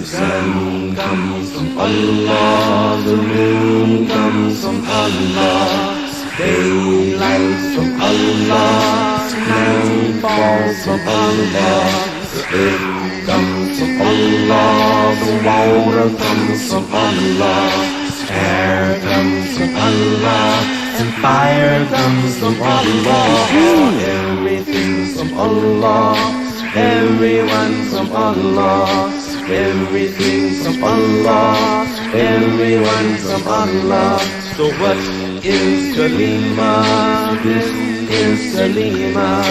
Sun comes from Allah, the moon comes from Allah, daylight from Allah, night falls from Allah, the earth comes from Allah, the water comes from Allah, air comes from Allah, and fire comes from Allah. Everything's from Allah, everyone's from Allah. Everything's from Allah, everyone's from Allah. So what is Kalima? This is Kalima.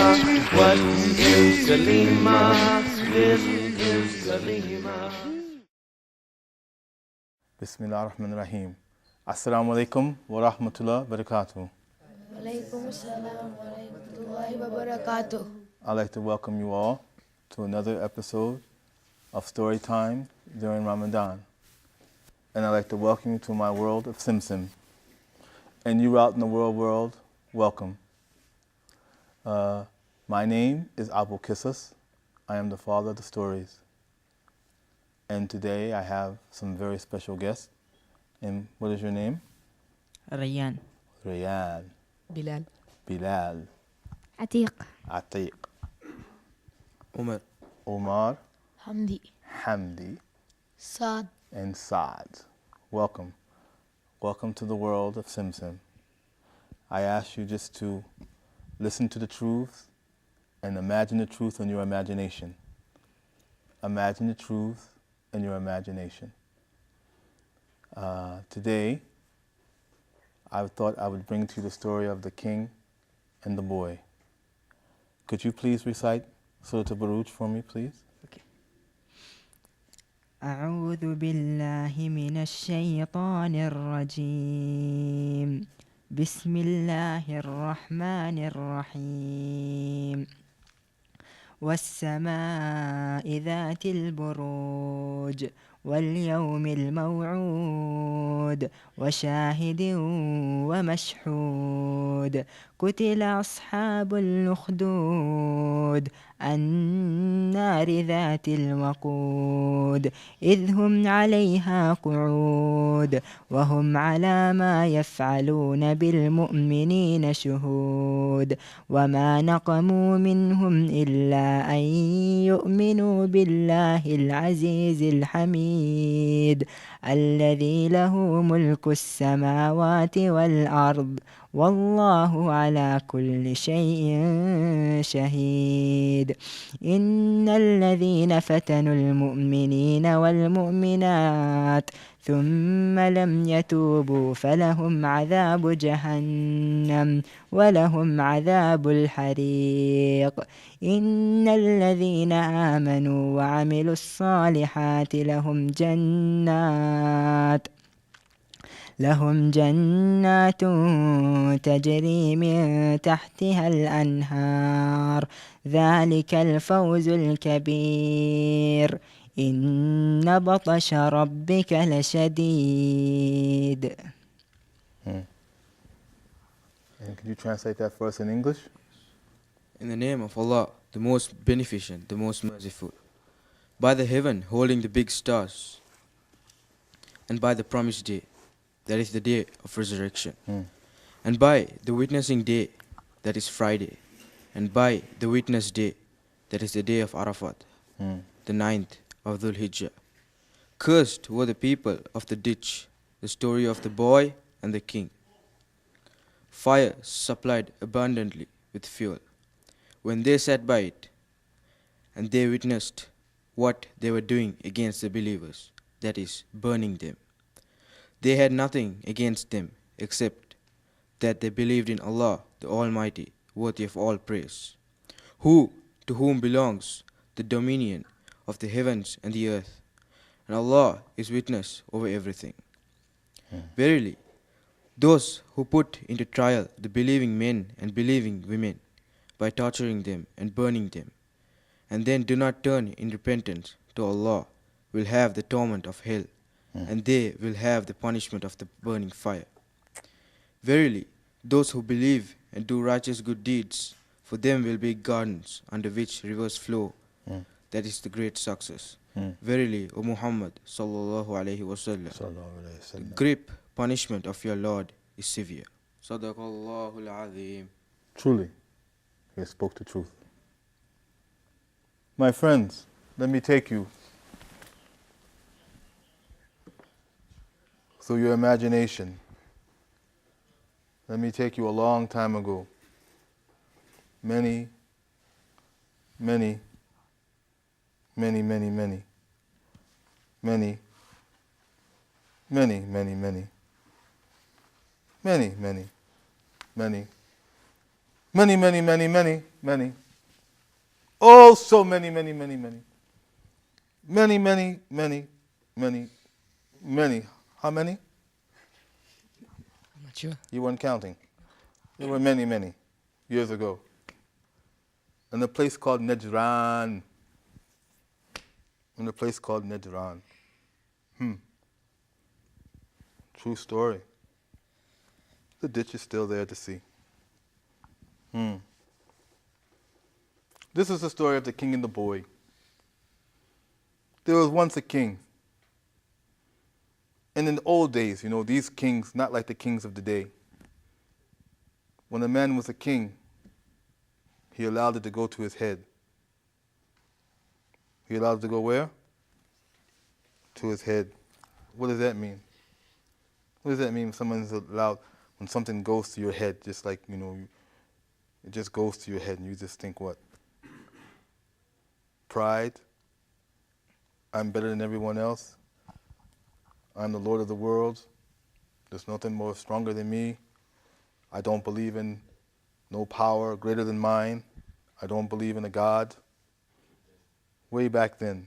What is Kalima? This is Kalima. Bismillah ar-Rahman ar-Rahim. Assalamu alaikum wa rahmatullah wa barakatuh. Walaikum assalam wa rahmatullahi wa barakatuh. I'd like to welcome you all to another episode of Story Time during Ramadan. And I'd like to welcome you to my world of Simsim. And you out in the world, welcome. My name is Al-Qasas. I am the father of the stories. And today I have some very special guests. And what is your name? Rayyan. Rayyan. Bilal. Bilal. Atiq. Atiq. Umar. Omar. Hamdi. Hamdi. Saad. And Saad. Welcome. Welcome to the world of Simsim. I ask you just to listen to the truth and imagine the truth in your imagination. Imagine the truth in your imagination. Today, I thought I would bring to you the story of the king and the boy. Could you please recite Surah Al-Buruj for me, please? أعوذ بالله من الشيطان الرجيم بسم الله الرحمن الرحيم والسماء ذات البروج واليوم الموعود وشاهد ومشهود قتل أصحاب الأخدود النار ذات الوقود إذ هم عليها قعود وهم على ما يفعلون بالمؤمنين شهود وما نقموا منهم إلا أن يؤمنوا بالله العزيز الحميد الذي له ملك السماوات والأرض والله على كل شيء شهيد إن الذين فتنوا المؤمنين والمؤمنات ثم لم يتوبوا فلهم عذاب جهنم ولهم عذاب الحريق إن الذين آمنوا وعملوا الصالحات لهم جنات تجري من تحتها الأنهار ذلك الفوز الكبير إن بطش ربك لشديد. And can you translate that for us in English? In the name of Allah, the most beneficent, the most merciful. By the heaven holding the big stars, and by the promised day, that is the day of resurrection, and by the witnessing day, that is Friday, and by the witness day, that is the day of Arafat, the 9th of Dhul Hijjah. Cursed were the people of the ditch, the story of the boy and the king. Fire supplied abundantly with fuel. When they sat by it, and they witnessed what they were doing against the believers, that is, burning them. They had nothing against them except that they believed in Allah, the Almighty, worthy of all praise, to whom belongs the dominion of the heavens and the earth, and Allah is witness over everything. Verily, those who put into trial the believing men and believing women by torturing them and burning them, and then do not turn in repentance to Allah, will have the torment of hell, and they will have the punishment of the burning fire. Verily, those who believe and do righteous good deeds, for them will be gardens under which rivers flow. That is the great success. Verily, O Muhammad sallallahu alaihi wasallam, Sallallahu alayhi wa the sallam. grip punishment of your Lord is severe. Sadaqallahu al-azim. Truly, he spoke the truth. My friends, let me take you through your imagination. Let me take you a long time ago. Many, many, many, many, many, many, many, many, many, many, many, many, many, many, many, many, many. Oh, so many, many, many, many. Many, many, many, many, many. How many? I'm not sure. You weren't counting. There were many, many years ago. In a place called Najran. In a place called Najran. True story. The ditch is still there to see. This is the story of the king and the boy. There was once a king. And in the old days, you know, these kings, not like the kings of the day. When a man was a king, he allowed it to go to his head. He allowed it to go where? To his head. What does that mean? What does that mean when someone's allowed, when something goes to your head, just like, you know, it just goes to your head and you just think what? Pride. I'm better than everyone else. I'm the Lord of the world. There's nothing more stronger than me. I don't believe in no power greater than mine. I don't believe in a God. Way back then,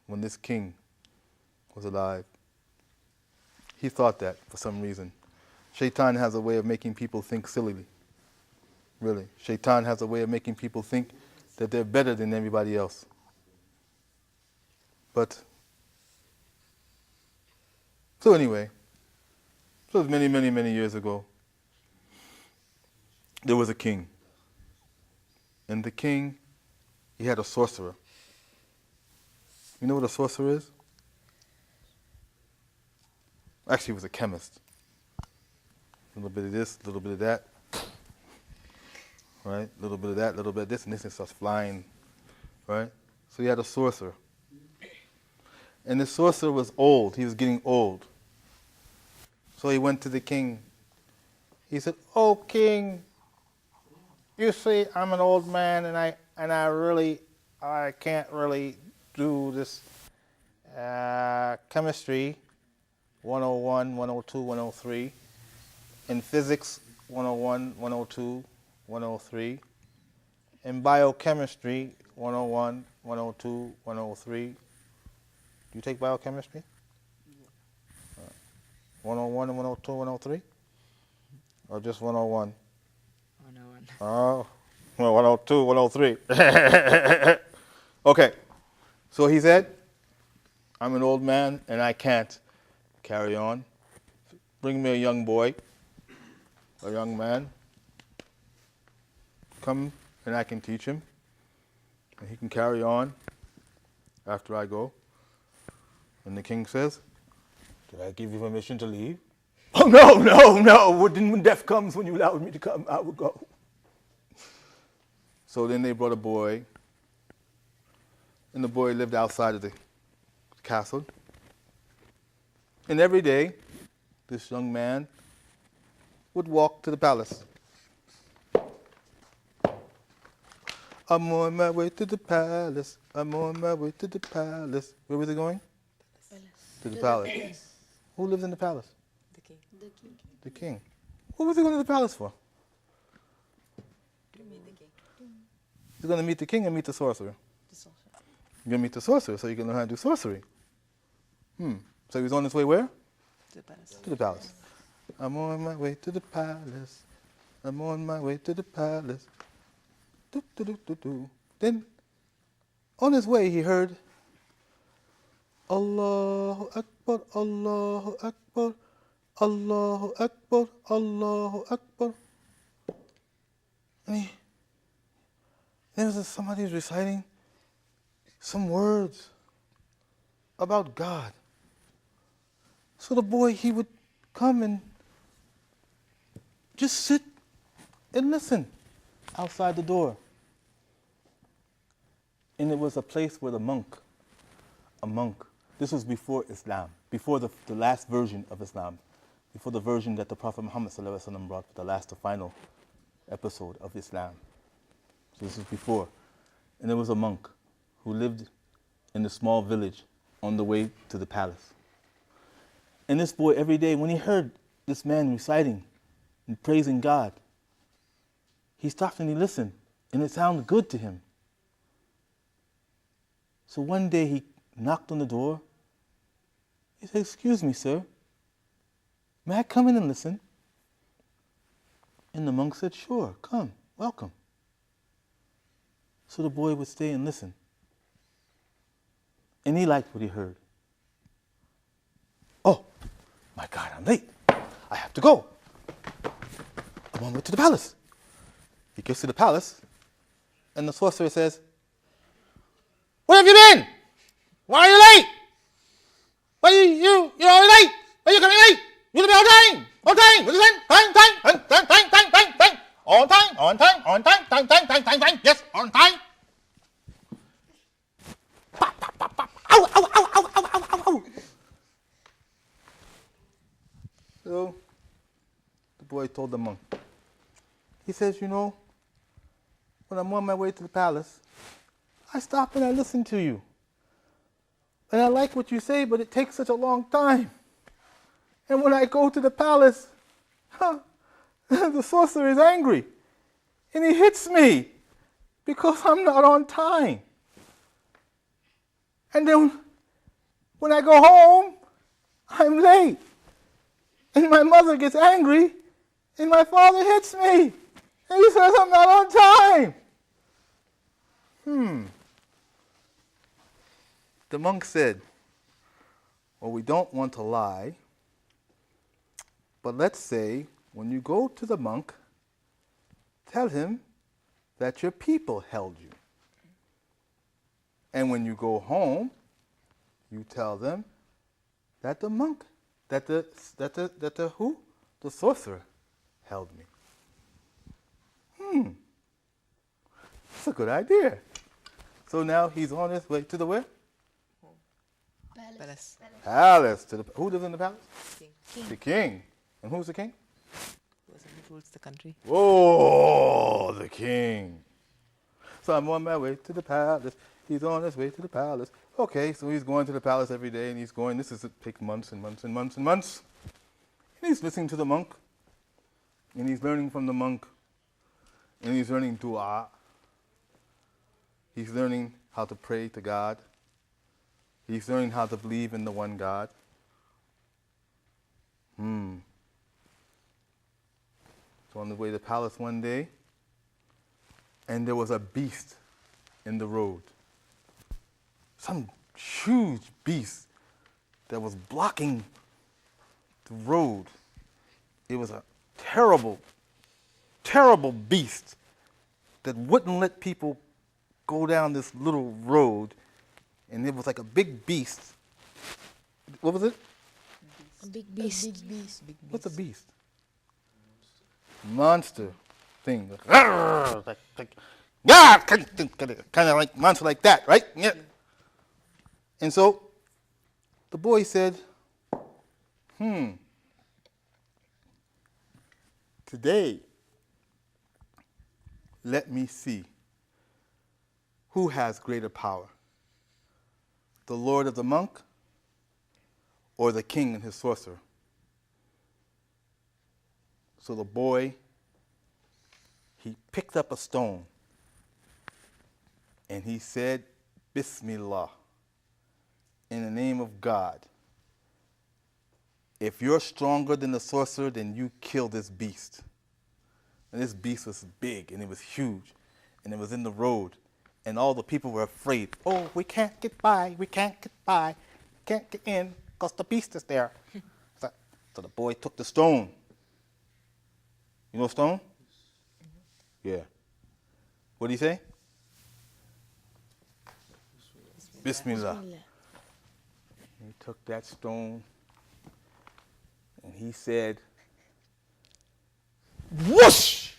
when this king was alive, he thought that for some reason. Shaitan has a way of making people think sillily. Really. Shaitan has a way of making people think that they're better than everybody else. But, so anyway, so it was many, many, many years ago. There was a king. And the king, he had a sorcerer. You know what a sorcerer is? Actually, he was a chemist. A little bit of this, a little bit of that. Right? A little bit of that, a little bit of this, and this, and starts flying. Right? So he had a sorcerer. And the sorcerer was old. He was getting old. So he went to the king. He said, "Oh, king, you see, I'm an old man, and I can't really do this chemistry 101, 102, 103, in physics 101, 102, 103, in biochemistry 101, 102, 103. Do you take biochemistry? 101 and 102, 103? Or just 101? 101. Oh, well, 102, 103. Okay. So he said, I'm an old man and I can't carry on. Bring me a young boy, a young man. Come and I can teach him. And he can carry on after I go. And the king says, did I give you permission to leave? Oh, no. When death comes, when you allowed me to come, I will go. So then they brought a boy. And the boy lived outside of the castle. And every day, this young man would walk to the palace. I'm on my way to the palace. I'm on my way to the palace. Where was he going? To the palace. Who lives in the palace? The king. The king. What was he going to the palace for? To meet the king. He's going to meet the king and meet the sorcerer. The sorcerer. You're going to meet the sorcerer so you can learn how to do sorcery. So he was on his way where? To the palace. To the palace. I'm on my way to the palace. I'm on my way to the palace. Do, do, do, do, do. Then, on his way, he heard, Allahu Akbar, Allahu Akbar, Allahu Akbar, Allahu Akbar. And there was somebody who's reciting some words about God. So the boy, he would come and just sit and listen outside the door. And it was a place where a monk, this was before Islam, before the last version of Islam, before the version that the Prophet Muhammad ﷺ brought, the last, the final episode of Islam. So this was before. And there was a monk who lived in a small village on the way to the palace. And this boy, every day, when he heard this man reciting and praising God, he stopped and he listened, and it sounded good to him. So one day he knocked on the door. He said, "Excuse me, sir, may I come in and listen?" And the monk said, "Sure, come, welcome." So the boy would stay and listen. And he liked what he heard. Oh, my God, I'm late. I have to go. I'm on my way to the palace. He gets to the palace, and the sorcerer says, "Where have you been? Why are you late? Why you're already late? Why are you coming late? You'll be on time. On time. What is it? Time. On time. Yes, on time. Ow. So the boy told the monk. He says, "You know, when I'm on my way to the palace, I stop and I listen to you. And I like what you say, but it takes such a long time. And when I go to the palace, the sorcerer is angry. And he hits me because I'm not on time. And then when I go home, I'm late. And my mother gets angry, and my father hits me. And he says I'm not on time." The monk said, "Well, we don't want to lie, but let's say when you go to the monk, tell him that your people held you. And when you go home, you tell them that the monk, the sorcerer held me." That's a good idea. So now he's on his way to the where? Palace. Palace. Who lives in the palace? King. The king. And who's the king? Person who rules the country. Oh, the king. So I'm on my way to the palace. He's on his way to the palace. Okay, so he's going to the palace every day, and he's going. This is take months and months and months and months. And he's listening to the monk, and he's learning from the monk, and he's learning dua. He's learning how to pray to God. He's learning how to believe in the one God. So on the way to the palace one day, and there was a beast in the road. Some huge beast that was blocking the road. It was a terrible, terrible beast that wouldn't let people go down this little road. And it was like a big beast. What was it? A big beast. What's a beast? Monster thing. Like, kind of like monster like that, right? Yeah. And so the boy said, today, let me see who has greater power, the lord of the monk or the king and his sorcerer. So the boy, he picked up a stone and he said, Bismillah, in the name of God. if you're stronger than the sorcerer, then you kill this beast. And this beast was big, and it was huge, and it was in the road, and all the people were afraid. Oh, we can't get by, we can't get by, can't get in, because the beast is there. So the boy took the stone. You know stone? Yeah. What did he say? Bismillah. He took that stone and he said, whoosh!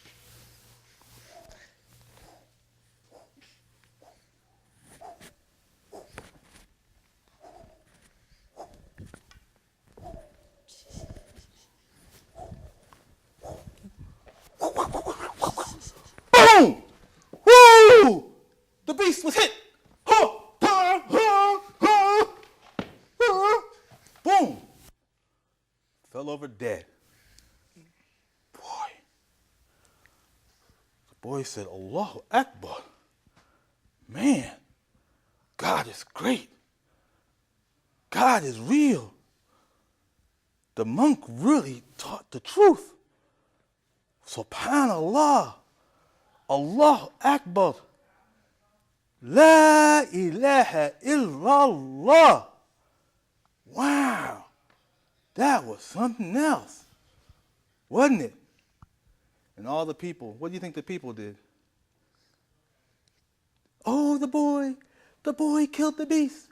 Boom! Woo! The beast was hit. Boom! Fell over dead. Boy. The boy said, Allahu Akbar. Man, God is great. God is real. The monk really taught the truth. Subhanallah. Allahu Akbar. La ilaha illallah. Wow. That was something else, wasn't it? And all the people, what do you think the people did? Oh, the boy killed the beast.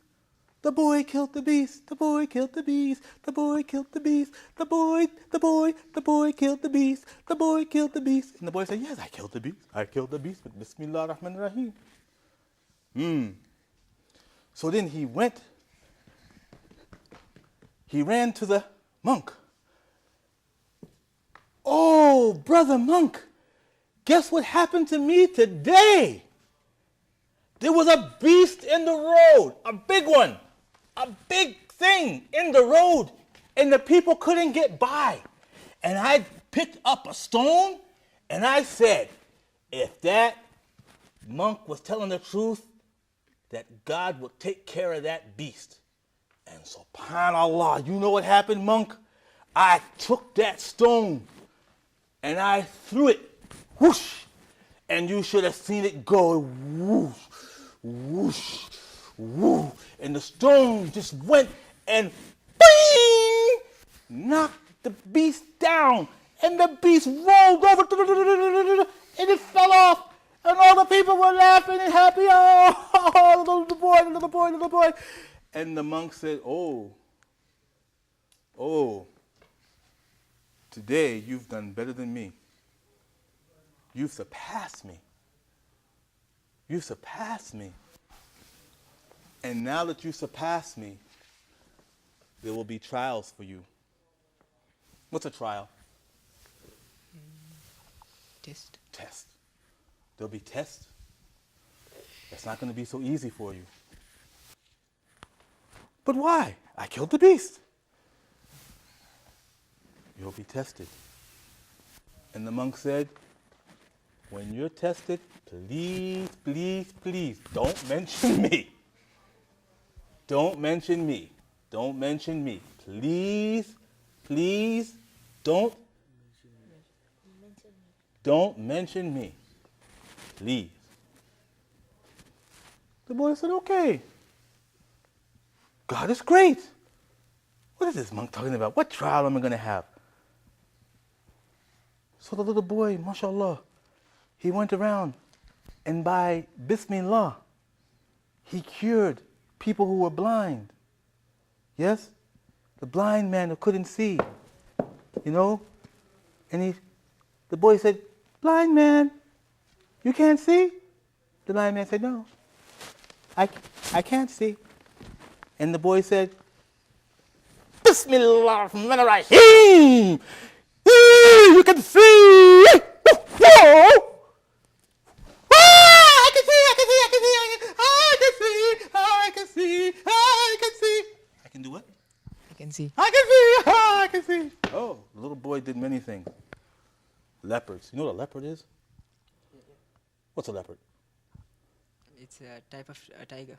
The boy killed the beast. The boy killed the beast. The boy killed the beast. The boy killed the beast. The boy killed the beast. And the boy said, yes, I killed the beast. I killed the beast with Bismillah ar-Rahman ar-Rahim. So then he ran to the monk. Oh, brother monk, guess what happened to me today? There was a beast in the road, a big one, a big thing in the road, and the people couldn't get by. And I picked up a stone, and I said, if that monk was telling the truth, that God would take care of that beast. And subhanallah, you know what happened, monk? I took that stone and I threw it, whoosh, and you should have seen it go, whoosh, whoosh, whoosh, and the stone just went and bing, knocked the beast down, and the beast rolled over, and it fell off, and all the people were laughing and happy. Oh, little boy. And the monk said, oh, today you've done better than me. You've surpassed me. You've surpassed me. And now that you surpassed me, there will be trials for you. What's a trial? Test. There'll be tests. It's not going to be so easy for you. But why? I killed the beast. You'll be tested. And the monk said, when you're tested, please, please, please, don't mention me. Don't mention me. Don't mention me. Please, please, don't mention me. Please. The boy said, okay. God is great. What is this monk talking about? What trial am I going to have? So the little boy, mashallah, he went around and by Bismillah, he cured people who were blind. Yes? The blind man who couldn't see. You know? And the boy said, blind man, you can't see? The blind man said, no, I can't see. And the boy said, Bismillah ar-Rahman ar-Rahim. You can see. Whoa. I can see. I can do what? I can see. I can see. Oh, the little boy did many things. Leopards. You know what a leopard is? What's a leopard? It's a type of tiger.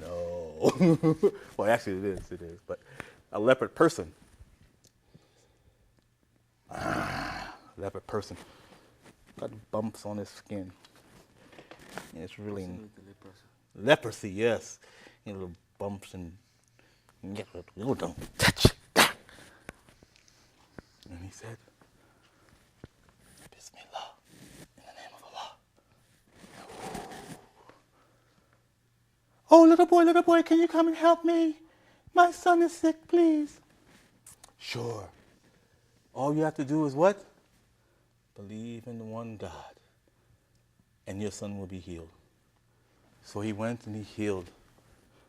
No. Well, actually it is. But a leopard person. Leopard person. Got bumps on his skin. It's really leprosy, yes. Little bumps and don't touch that. And he said, Bismillah, in the name of Allah. Oh, little boy, can you come and help me? My son is sick, please. Sure. All you have to do is what? Believe in the one God, and your son will be healed. So he went and he healed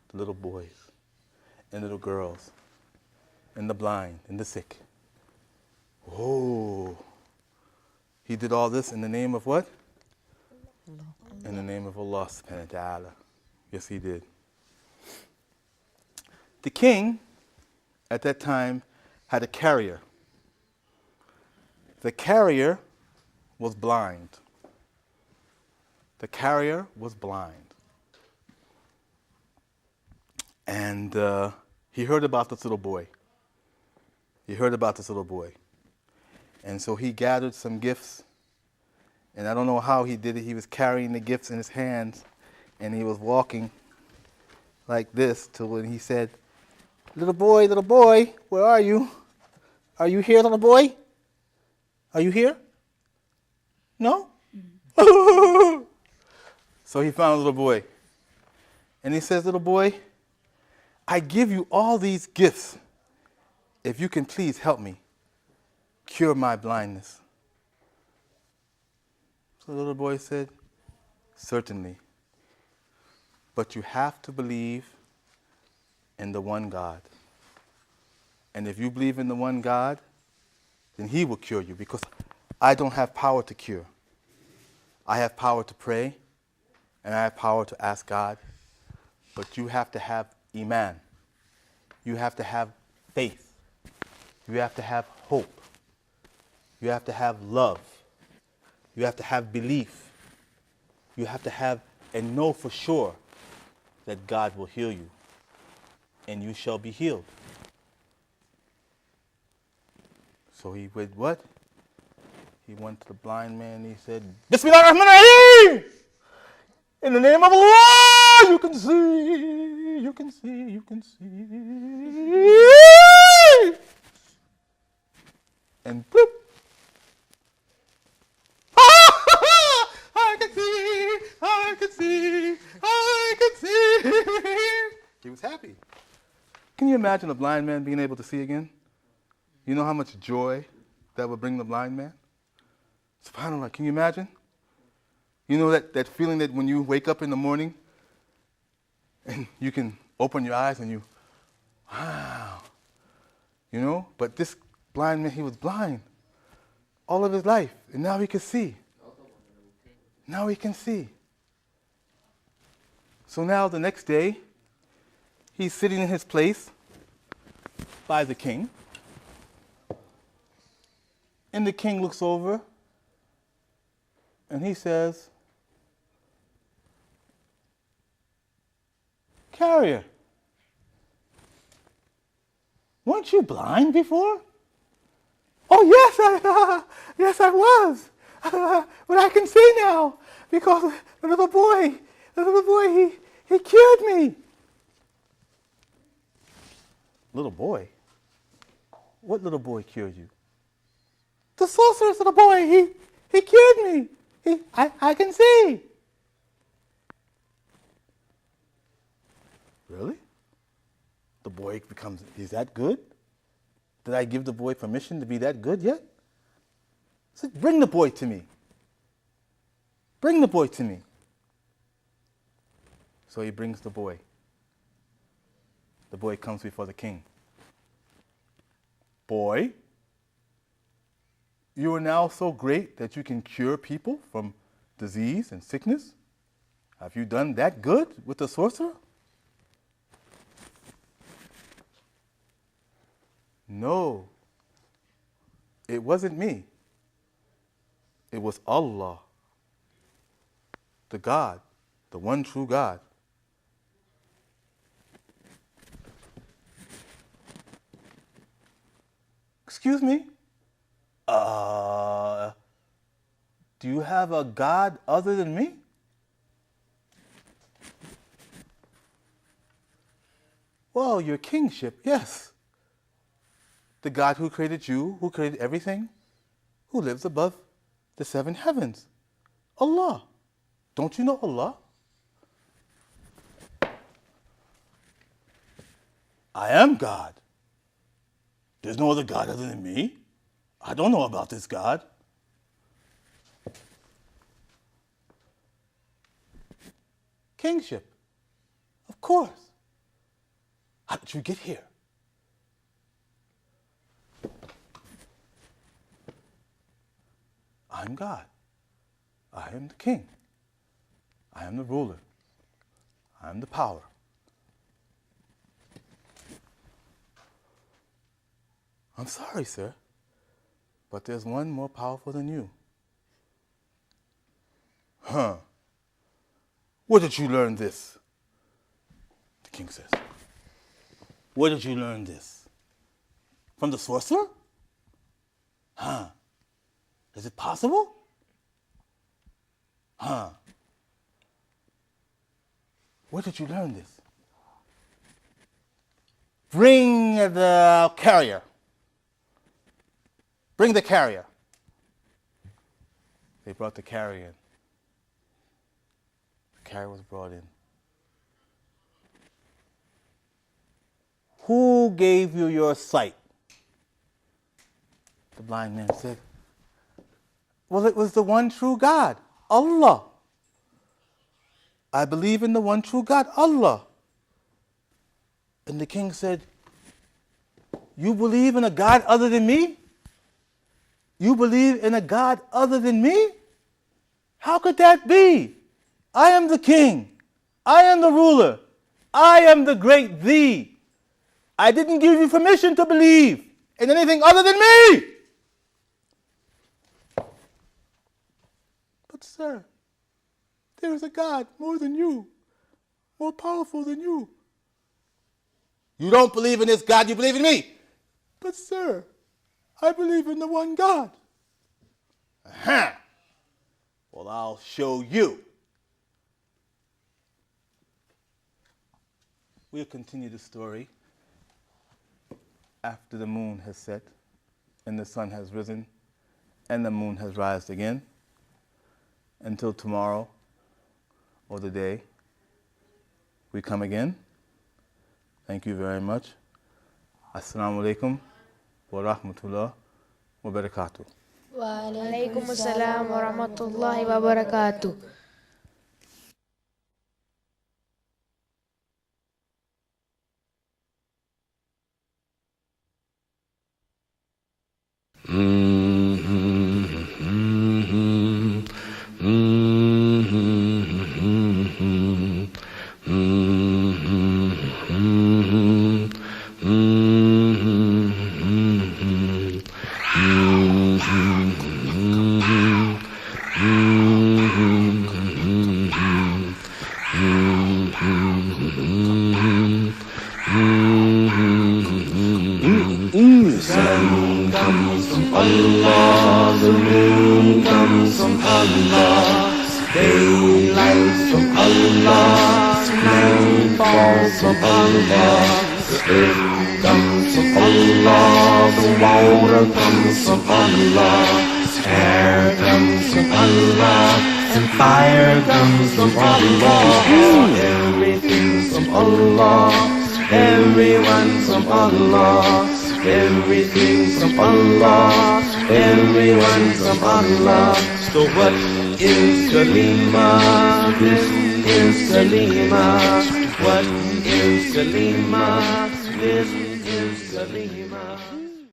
the little boys and little girls and the blind and the sick. Oh, he did all this in the name of what? In the name of Allah subhanahu wa ta'ala. Yes, he did. The king at that time had a carrier. The carrier was blind. The carrier was blind. And he heard about this little boy. He heard about this little boy. And so he gathered some gifts. And I don't know how he did it. He was carrying the gifts in his hands. And he was walking like this till when he said, little boy, where are you? Are you here, little boy? Are you here? No? So he found a little boy. And he says, little boy, I give you all these gifts if you can please help me cure my blindness. So the little boy said, certainly. But you have to believe in the one God. And if you believe in the one God, then he will cure you, because I don't have power to cure. I have power to pray, and I have power to ask God. But you have to have iman. You have to have faith. You have to have hope. You have to have love. You have to have belief. You have to have and know for sure that God will heal you, and you shall be healed. So he did what? He went to the blind man and he said, Bismillah ar-Rahman ar-Rahim! In the name of Allah, you can see, you can see, you can see. And bloop. I can see, I can see, I can see. He was happy. Can you imagine a blind man being able to see again? You know how much joy that would bring the blind man? SubhanAllah, can you imagine? You know that feeling that when you wake up in the morning and you can open your eyes and you, wow. You know, but this blind man, he was blind all of his life, and now he can see. Now he can see. So now the next day, he's sitting in his place by the king. And the king looks over and he says, Carrier, weren't you blind before? Oh, yes, I was. But I can see now because the little boy, he cured me. Little boy? What little boy cured you? The sorcerer's little boy, he cured me. I can see. Really? The boy he's that good? Did I give the boy permission to be that good yet? I said, bring the boy to me. Bring the boy to me. So he brings the boy. The boy comes before the king. Boy, you are now so great that you can cure people from disease and sickness? Have you done that good with the sorcerer? No, it wasn't me. It was Allah, the God, the one true God. Excuse me? Do you have a God other than me? Well, your kingship, yes. The God who created you, who created everything, who lives above the 7 heavens. Allah. Don't you know Allah? I am God. There's no other God other than me. I don't know about this God. Kingship. Of course. How did you get here? I'm God. I am the king. I am the ruler. I am the power. I'm sorry, sir, but there's one more powerful than you. Huh. Where did you learn this? The king says. Where did you learn this? From the sorcerer? Huh. Is it possible? Huh. Where did you learn this? Bring the carrier. Bring the carrier. They brought the carrier in. The carrier was brought in. Who gave you your sight? The blind man said, well, it was the one true God, Allah. I believe in the one true God, Allah. And the king said, you believe in a God other than me? You believe in a God other than me? How could that be? I am the king. I am the ruler. I am the great thee. I didn't give you permission to believe in anything other than me. But sir, there is a God more than you, more powerful than you. You don't believe in this God, you believe in me. But sir, I believe in the one God. Uh-huh. Well, I'll show you. We'll continue the story after the moon has set and the sun has risen and the moon has risen again until tomorrow or the day we come again. Thank you very much. Assalamu alaikum wa rahmatullah wa barakatuh. Wa alaikum assalam wa rahmatullahi wa barakatuh. Sun comes from Allah, the moon comes from Allah, daylight from Allah, night falls from Allah, the earth comes from Allah, the water comes from Allah, air comes from Allah, and fire comes from Allah, everything's from Allah, everyone's from Allah. Everything's from Allah, everyone's from Allah. So what is Kalima? This is Kalima. What is Kalima? This is Kalima.